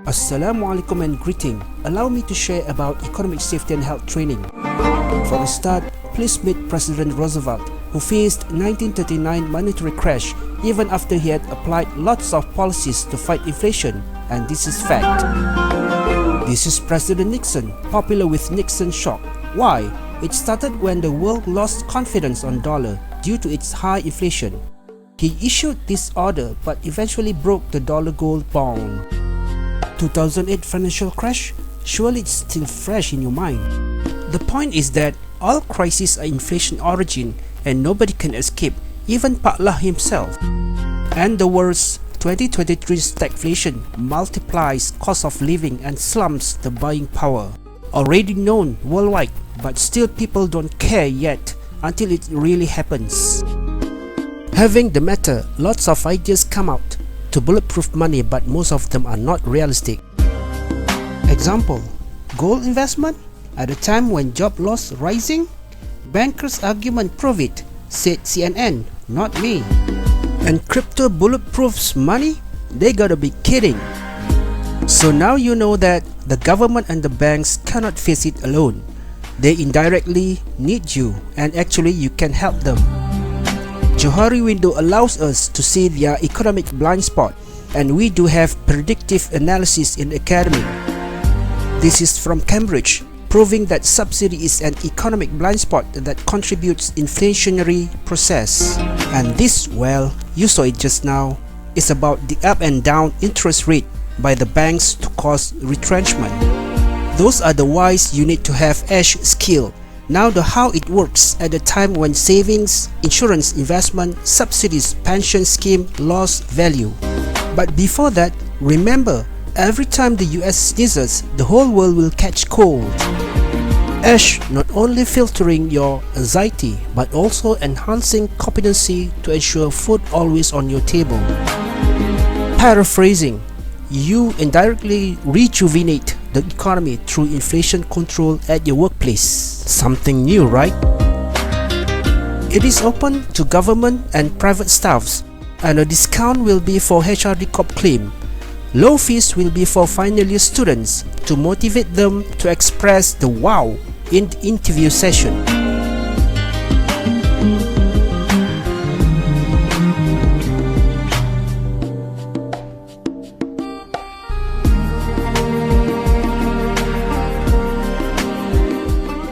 Assalamualaikum and greeting. Allow me to share about economic safety and health training. For a start, please meet President Roosevelt, who faced 1939 monetary crash even after he had applied lots of policies to fight inflation, and this is fact. This is President Nixon, popular with Nixon shock. Why? It started when the world lost confidence on dollar due to its high inflation. He issued this order but eventually broke the dollar gold bond. 2008 financial crash? Surely it's still fresh in your mind. The point is that all crises are inflation origin and nobody can escape, even Pak Lah himself. And the worst, 2023 stagflation multiplies cost of living and slumps the buying power. Already known worldwide, but still people don't care yet until it really happens. Having the matter, lots of ideas come out to bulletproof money, but most of them are not realistic. Example, gold investment at a time when job loss rising? Bankers' argument prove it, said CNN, not me. And crypto bulletproofs money? They gotta be kidding. So now you know that the government and the banks cannot face it alone. They indirectly need you, and actually you can help them. Johari window allows us to see their economic blind spot, and we do have predictive analysis in the academy. This is from Cambridge, proving that subsidy is an economic blind spot that contributes inflationary process. And this, well, you saw it just now, is about the up and down interest rate by the banks to cause retrenchment. Those are the whys you need to have edge skill. Now the how it works at the time when savings, insurance, investment, subsidies, pension scheme lost value. But before that, remember, every time the US sneezes, the whole world will catch cold. Ash not only filtering your anxiety, but also enhancing competency to ensure food always on your table. Paraphrasing, you indirectly rejuvenate the economy through inflation control at your workplace. Something new, right? It is open to government and private staffs, and a discount will be for HRD Corp claim. Low fees will be for final year students to motivate them to express the wow in the interview session.